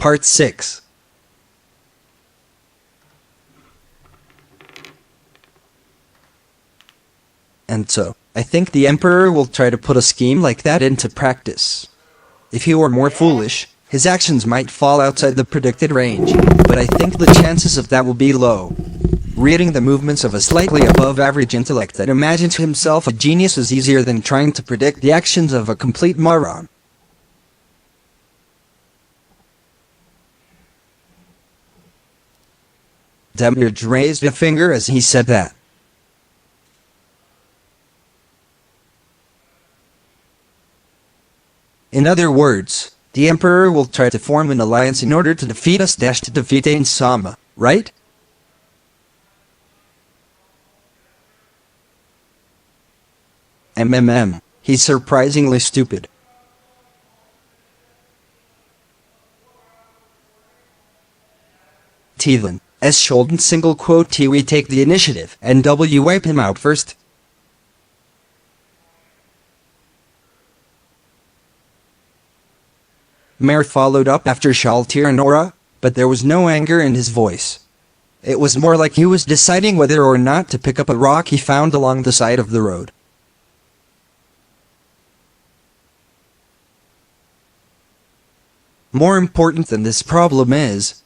Part 6. And so, I think the Emperor will try to put a scheme like that into practice. If he were more foolish, his actions might fall outside the predicted range, but I think the chances of that will be low. Reading the movements of a slightly above-average intellect that imagines himself a genius is easier than trying to predict the actions of a complete moron. Demiurge raised a finger as he said that. In other words, the Emperor will try to form an alliance in order to defeat us to defeat Ain Sama, right? He's surprisingly stupid. Then, as Sheldon single quote T we take the initiative and W wipe him out first. Mare followed up after Shaltir and Aura, but there was no anger in his voice. It was more like he was deciding whether or not to pick up a rock he found along the side of the road. More important than this problem is,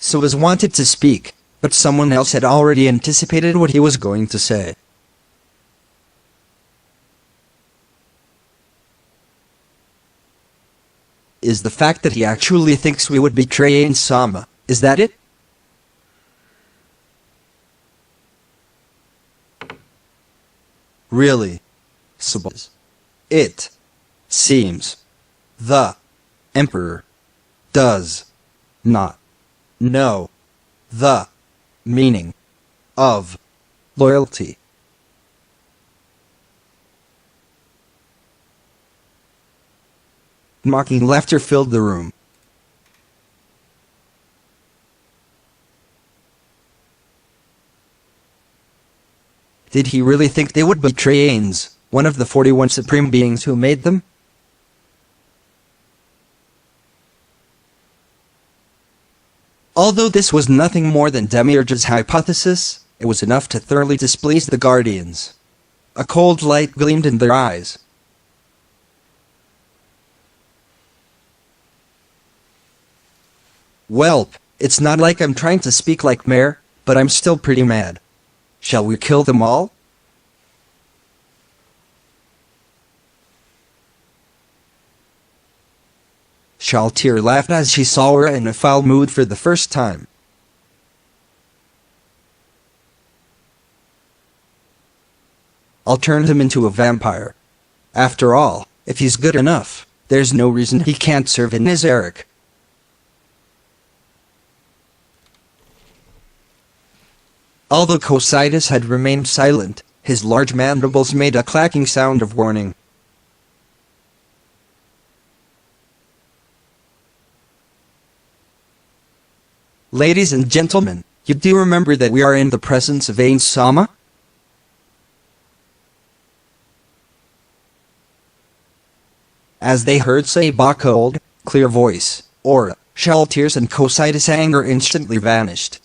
Soaz wanted to speak, but someone else had already anticipated what he was going to say. Is the fact that he actually thinks we would betray Ain Sama, is that it? Really? Soaz. It seems the Emperor does not know the meaning of loyalty. Mocking laughter filled the room. Did he really think they would betray Ains, one of the 41 supreme beings who made them? Although this was nothing more than Demiurge's hypothesis, it was enough to thoroughly displease the Guardians. A cold light gleamed in their eyes. Well, it's not like I'm trying to speak like Mare, but I'm still pretty mad. Shall we kill them all? Shaltir laughed as she saw her in a foul mood for the first time. I'll turn him into a vampire. After all, if he's good enough, there's no reason he can't serve in Nazarick. Although Cocytus had remained silent, his large mandibles made a clacking sound of warning. Ladies and gentlemen, you do remember that we are in the presence of Ain Sama? As they heard Sabah cold, clear voice, Aura, Shaltir's and Cocytus' anger instantly vanished.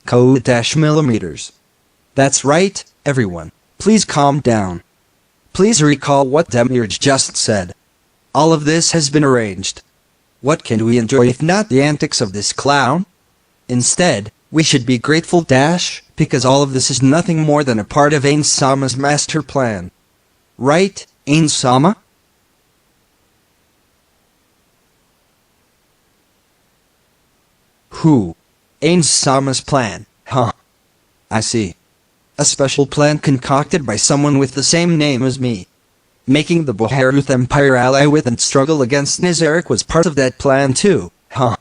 -millimeters. That's right, everyone. Please calm down. Please recall what Demiurge just said. All of this has been arranged. What can we enjoy if not the antics of this clown? Instead, we should be grateful because all of this is nothing more than a part of Ain Sama's master plan. Right, Ain Sama? Who? Ain Sama's plan, huh? I see. A special plan concocted by someone with the same name as me. Making the Boharuth Empire ally with and struggle against Nazarick was part of that plan too, huh?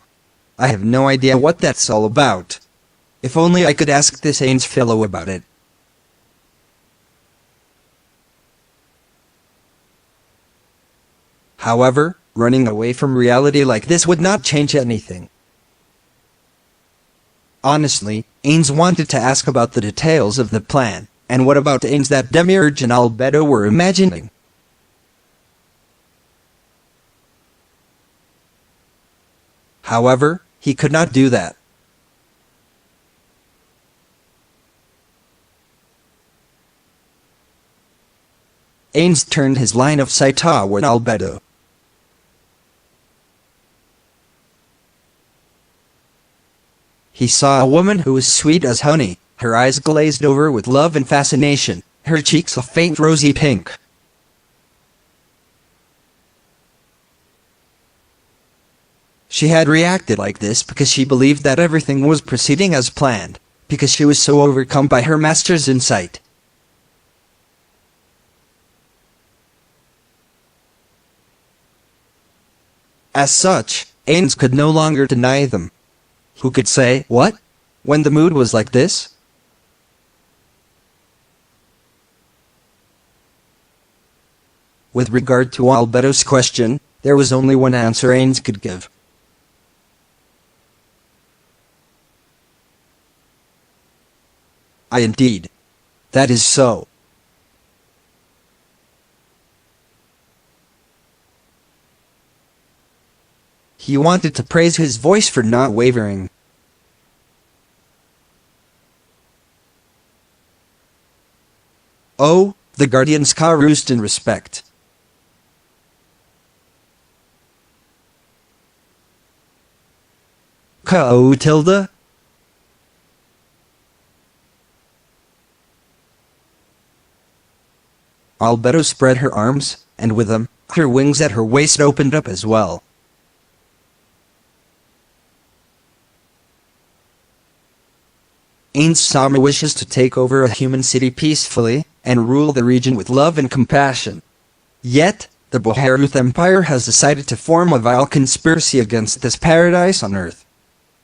I have no idea what that's all about. If only I could ask this Ains fellow about it. However, running away from reality like this would not change anything. Honestly, Ains wanted to ask about the details of the plan, and what about Ains that Demiurge and Albedo were imagining? However, he could not do that. Ains turned his line of sight toward Albedo. He saw a woman who was sweet as honey, her eyes glazed over with love and fascination, her cheeks a faint rosy pink. She had reacted like this because she believed that everything was proceeding as planned, because she was so overcome by her master's insight. As such, Ains could no longer deny them. Who could say, "What?" when the mood was like this? With regard to Albedo's question, there was only one answer Ains could give. Indeed. That is so. He wanted to praise his voice for not wavering. Oh, the guardians caroused in respect. Ka-oh, Tilda? Albedo spread her arms, and with them, her wings at her waist opened up as well. Ains Sama wishes to take over a human city peacefully, and rule the region with love and compassion. Yet, the Boharuth Empire has decided to form a vile conspiracy against this paradise on earth.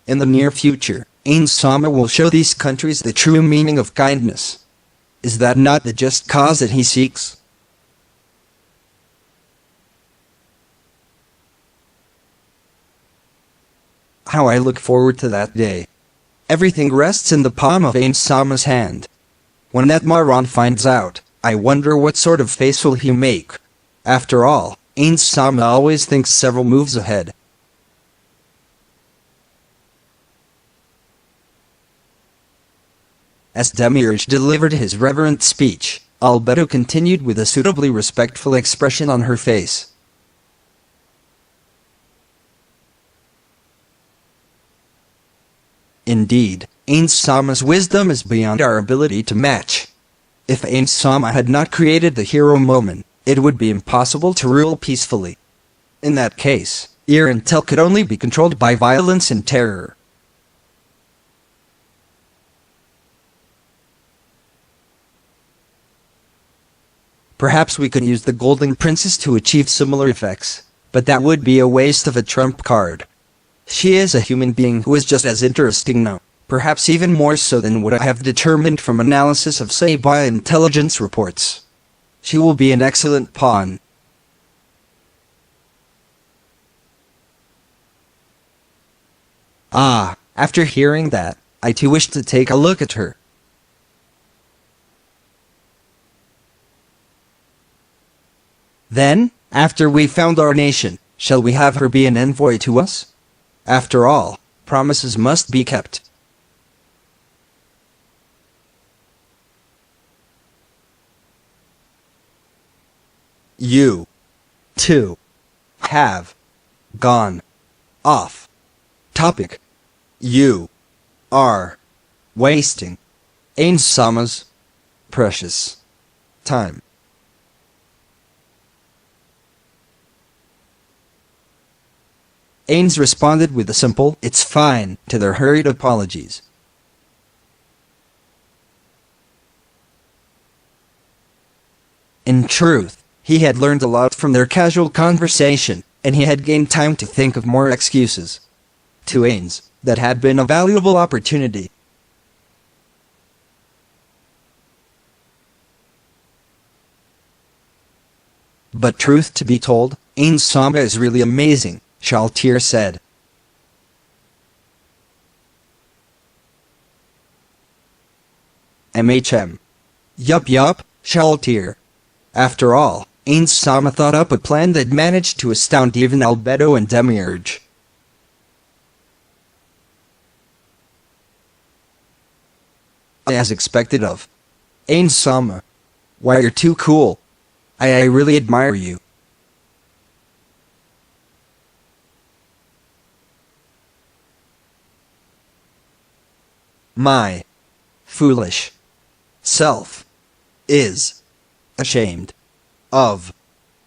In the near future, Ains Sama will show these countries the true meaning of kindness. Is that not the just cause that he seeks? How I look forward to that day. Everything rests in the palm of Ains Sama's hand. When Netmaron finds out, I wonder what sort of face will he make. After all, Ains Sama always thinks several moves ahead. As Demiurge delivered his reverent speech, Albedo continued with a suitably respectful expression on her face. Indeed, Ains Sama's wisdom is beyond our ability to match. If Ains Sama had not created the hero moment, it would be impossible to rule peacefully. In that case, ear and tel could only be controlled by violence and terror. Perhaps we could use the Golden Princess to achieve similar effects, but that would be a waste of a trump card. She is a human being who is just as interesting now, perhaps even more so than what I have determined from analysis of cp1 intelligence reports. She will be an excellent pawn. Ah, after hearing that, I too wish to take a look at her. Then, after we found our nation, shall we have her be an envoy to us? After all, promises must be kept. You, too, have gone off topic. You are wasting Ains Sama's precious time. Ains responded with a simple, "It's fine," to their hurried apologies. In truth, he had learned a lot from their casual conversation, and he had gained time to think of more excuses. To Ains, that had been a valuable opportunity. But truth to be told, Ains Sama is really amazing, Shaltir said. MHM. Yup, Shaltir. After all, Ain Sama thought up a plan that managed to astound even Albedo and Demiurge. As expected of. Ain Sama. Why, you're too cool. I really admire you. My foolish self is ashamed of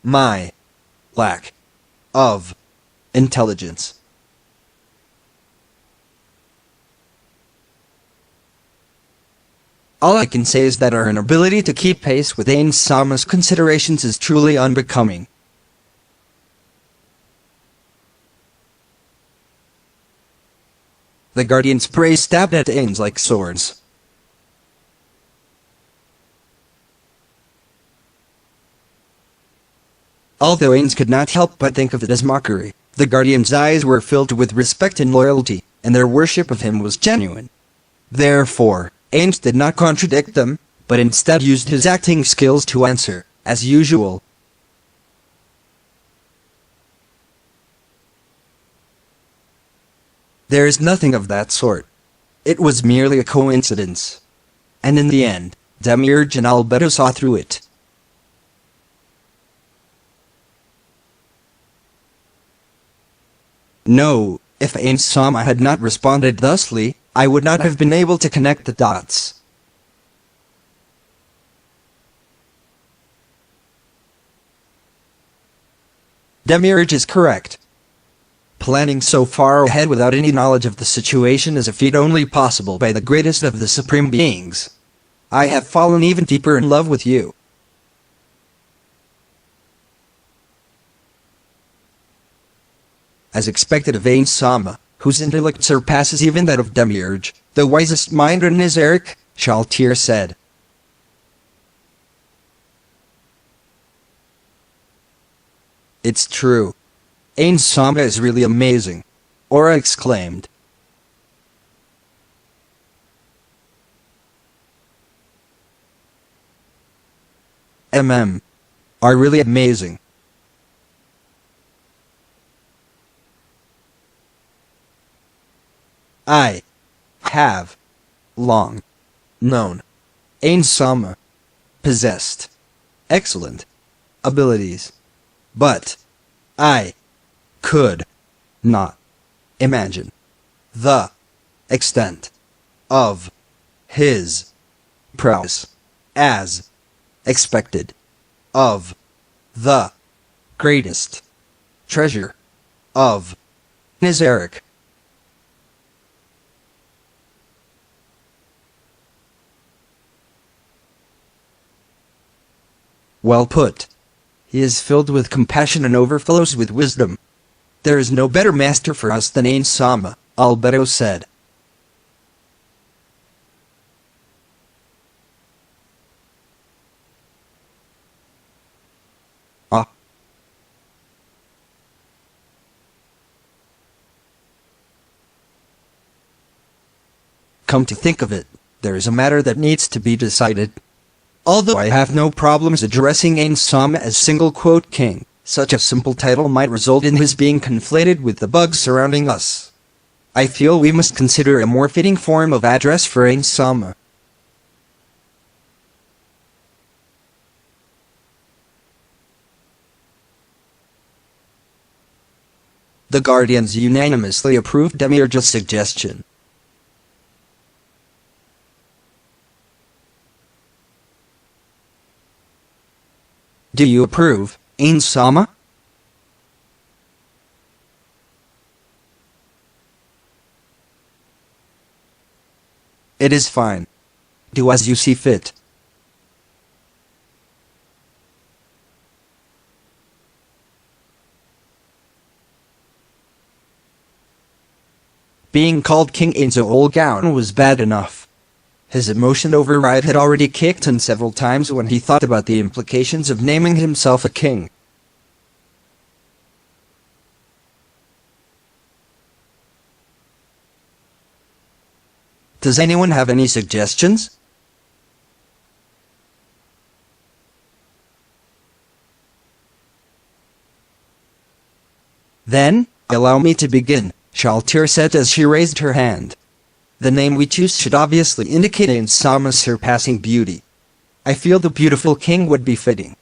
my lack of intelligence. All I can say is that our inability to keep pace with Ain Sama's considerations is truly unbecoming. The Guardian's praise stabbed at Ain's like swords. Although Ains could not help but think of it as mockery, the Guardian's eyes were filled with respect and loyalty, and their worship of him was genuine. Therefore, Ains did not contradict them, but instead used his acting skills to answer, as usual. There is nothing of that sort. It was merely a coincidence. And in the end, Demiurge and Albedo saw through it. No, if Ain Sama had not responded thusly, I would not have been able to connect the dots. Demiurge is correct. Planning so far ahead without any knowledge of the situation is a feat only possible by the greatest of the supreme beings. I have fallen even deeper in love with you. As expected of Ain Sama, whose intellect surpasses even that of Demiurge, the wisest mind in Nizaric, Shaltir said. It's true. Ain Sama is really amazing, Aura exclaimed. Are really amazing. I have long known Ain Sama possessed excellent abilities, but I could not imagine the extent of his prowess as expected of the greatest treasure of Nizaric. Well put. He is filled with compassion and overflows with wisdom. There is no better master for us than Ain Sama, Albedo said. Ah. Come to think of it, there is a matter that needs to be decided. Although I have no problems addressing Ain Sama as single-quote king, such a simple title might result in his being conflated with the bugs surrounding us. I feel we must consider a more fitting form of address for Ain Sama. The Guardians unanimously approved Demiurge's suggestion. Do you approve, Ain Sama? It is fine. Do as you see fit. Being called King in so old gown was bad enough. His emotion override had already kicked in several times when he thought about the implications of naming himself a king. Does anyone have any suggestions? Then, allow me to begin, Shaltir said as she raised her hand. The name we choose should obviously indicate Ain Sama's surpassing beauty. I feel the beautiful king would be fitting.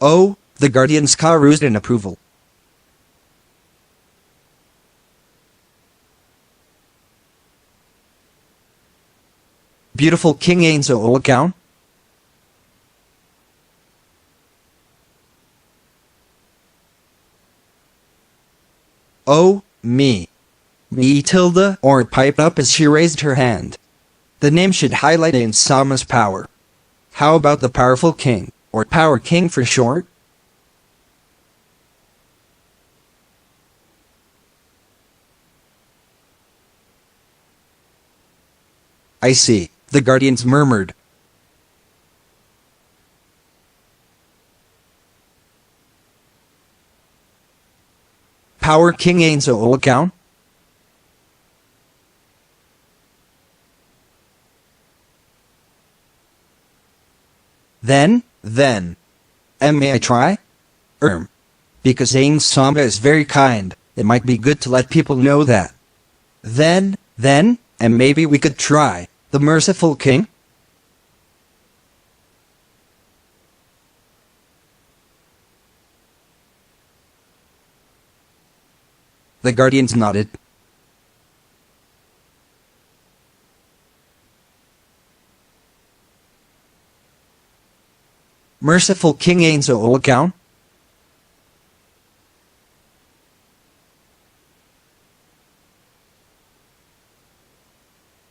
Oh, the guardians caroused in approval. Beautiful King Ainzo Olakau? Oh, me. Me Tilda or piped up as she raised her hand. The name should highlight Ain Sama's power. How about the powerful king, or Power King for short? I see, the guardians murmured. Power King Ainzo Olakau? Then, may I try? Because Ain Sama is very kind, it might be good to let people know that. Then, and maybe we could try, the merciful king? The guardians nodded. Merciful King Ainzo Olakau?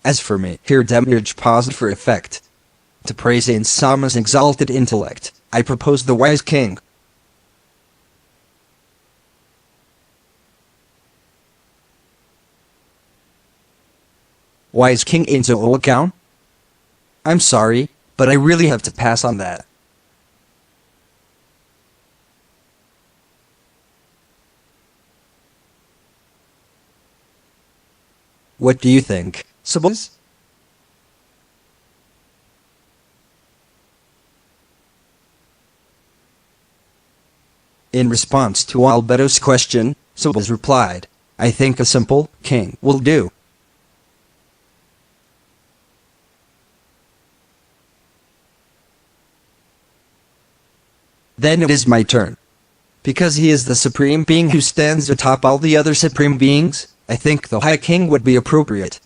As for me, here Demiurge paused for effect. To praise Ain Sama's exalted intellect, I propose the wise king. Wise King Ainzo Olakau? I'm sorry, but I really have to pass on that. What do you think, Sibyls? In response to Albeto's question, Sibyls replied, I think a simple king will do. Then it is my turn. Because he is the supreme being who stands atop all the other supreme beings, I think the High King would be appropriate.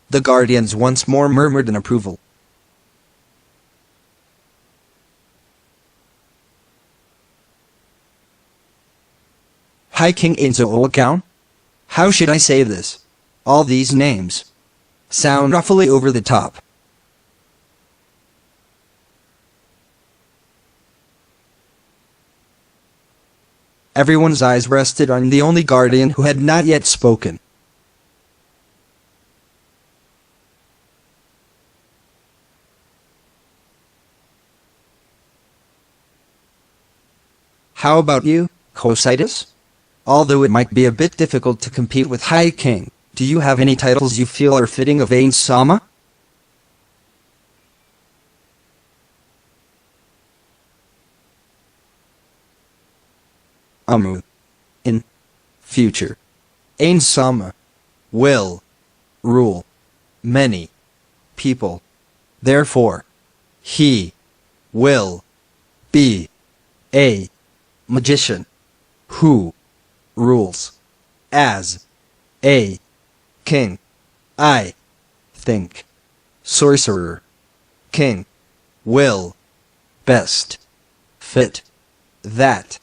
The guardians once more murmured in approval. High King Ainzo Olakau? How should I say this? All these names sound awfully over the top. Everyone's eyes rested on the only guardian who had not yet spoken. How about you, Cositus? Although it might be a bit difficult to compete with High King, do you have any titles you feel are fitting of Ain Sama? In future, Ain Sama will rule many people. Therefore, he will be a magician who rules as a king. I think sorcerer king will best fit that.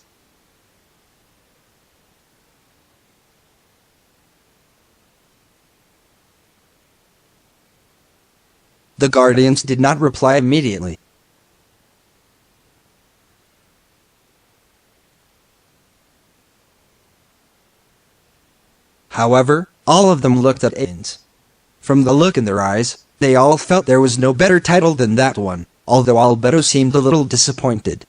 The guardians did not reply immediately. However, all of them looked at Ains. From the look in their eyes, they all felt there was no better title than that one, although Albedo seemed a little disappointed.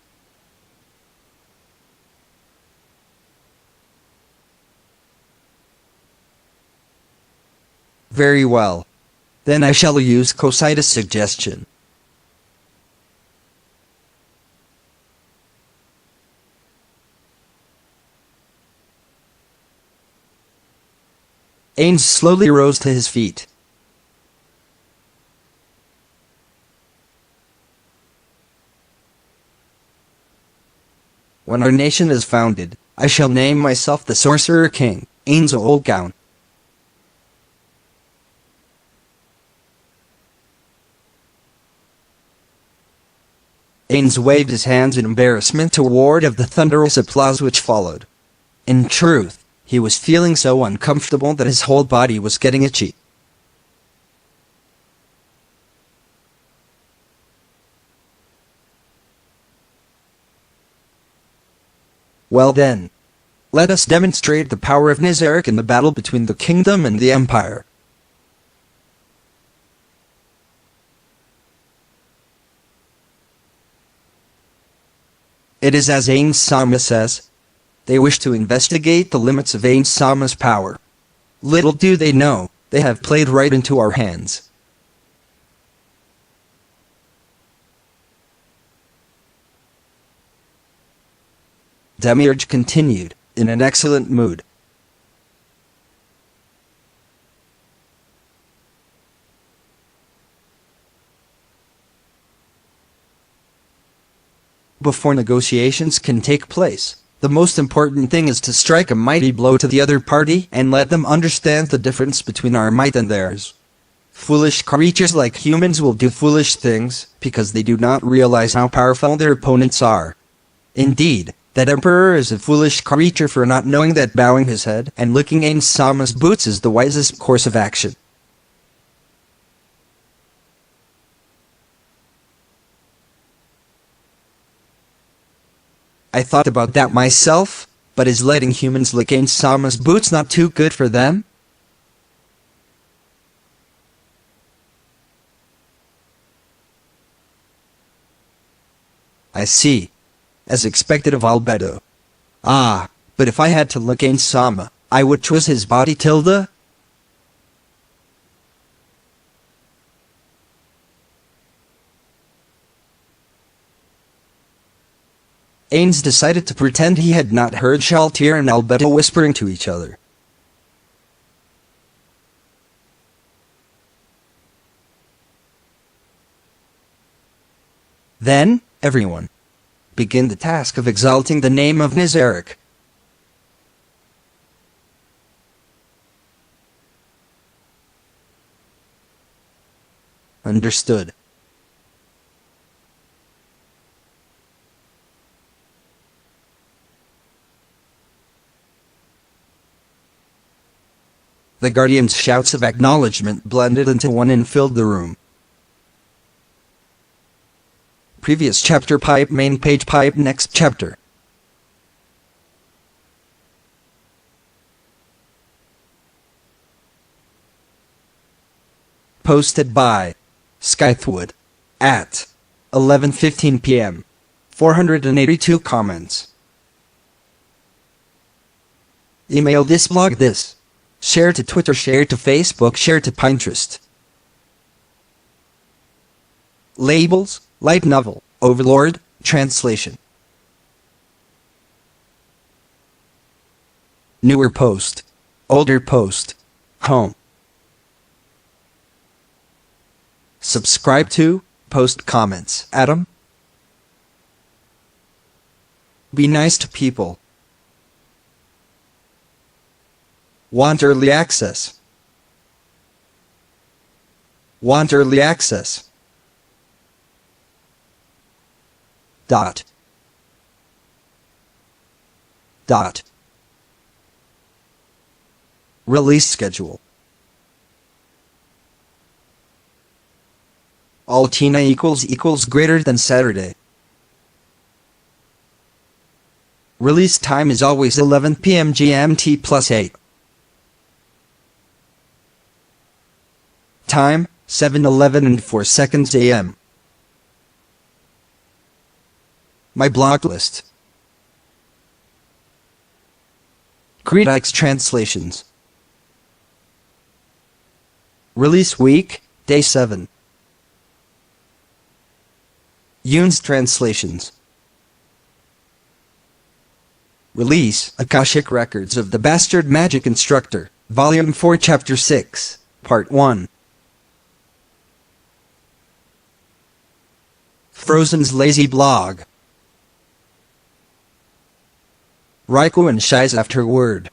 Very well. Then I shall use Cositus' suggestion. Ains slowly rose to his feet. When our nation is founded, I shall name myself the Sorcerer King, Ains Olgown. Ains waved his hands in embarrassment toward of the thunderous applause which followed. In truth, he was feeling so uncomfortable that his whole body was getting itchy. Well then, let us demonstrate the power of Nizaric in the battle between the kingdom and the empire. It is as Ains Sama says. They wish to investigate the limits of Ains Sama's power. Little do they know, they have played right into our hands. Demiurge continued, in an excellent mood. Before negotiations can take place, the most important thing is to strike a mighty blow to the other party and let them understand the difference between our might and theirs. Foolish creatures like humans will do foolish things because they do not realize how powerful their opponents are. Indeed, that emperor is a foolish creature for not knowing that bowing his head and licking Ains Sama's boots is the wisest course of action. I thought about that myself, but is letting humans lick Ains Sama's boots not too good for them? I see. As expected of Albedo. Ah, but if I had to lick Ains Sama, I would choose his body tilde? Ains decided to pretend he had not heard Shaltir and Albedo whispering to each other. Then, everyone, begin the task of exalting the name of Nizaric. Understood. The Guardian's shouts of acknowledgement blended into one and filled the room. Previous chapter pipe main page pipe next chapter. Posted by Skythwood at 11:15 p.m. 482 comments. Email this blog this. Share to Twitter, share to Facebook, share to Pinterest. Labels, light novel, overlord, translation. Newer post, older post, home. Subscribe to, post comments, Adam. Be nice to people. Want early access? Want early access? Dot. Dot. Release schedule. Altina equals greater than Saturday. Release time is always 11 p.m. GMT plus 8. Time, 7:11 and 4 seconds a.m. My blog list. Creedike's translations. Release week, Day 7. Yoon's translations. Release, Akashic Records of the Bastard Magic Instructor, Volume 4 Chapter 6, Part 1. Frozen's Lazy Blog. Raikou shies afterward.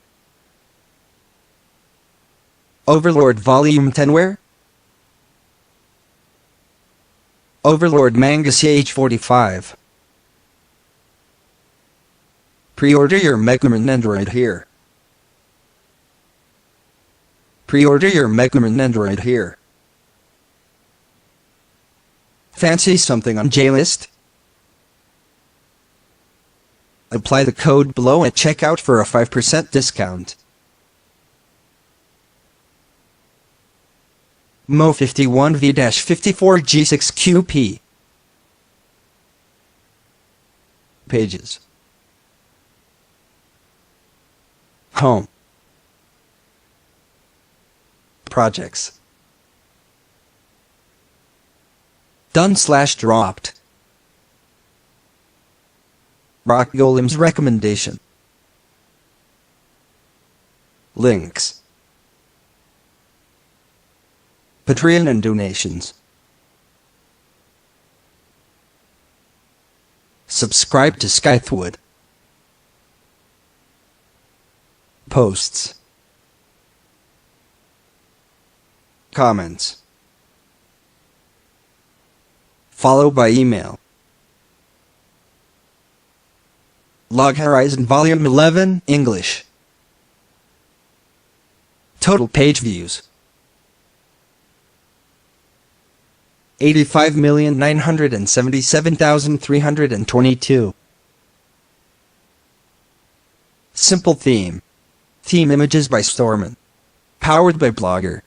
Overlord Volume 10 where? Overlord Manga CH45. Pre-order your Megaman Android here. Pre-order your Megaman Android here. Fancy something on J-List? Apply the code below at checkout for a 5% discount. Mo51V-54G6QP. Pages. Home. Projects. Done/dropped. Rock Golem's recommendation. Links. Patreon and donations. Subscribe to Skythwood. Posts. Comments. Follow by email. Log Horizon Volume 11, English. Total page views. 85,977,322. Simple theme. Theme images by Storman. Powered by Blogger.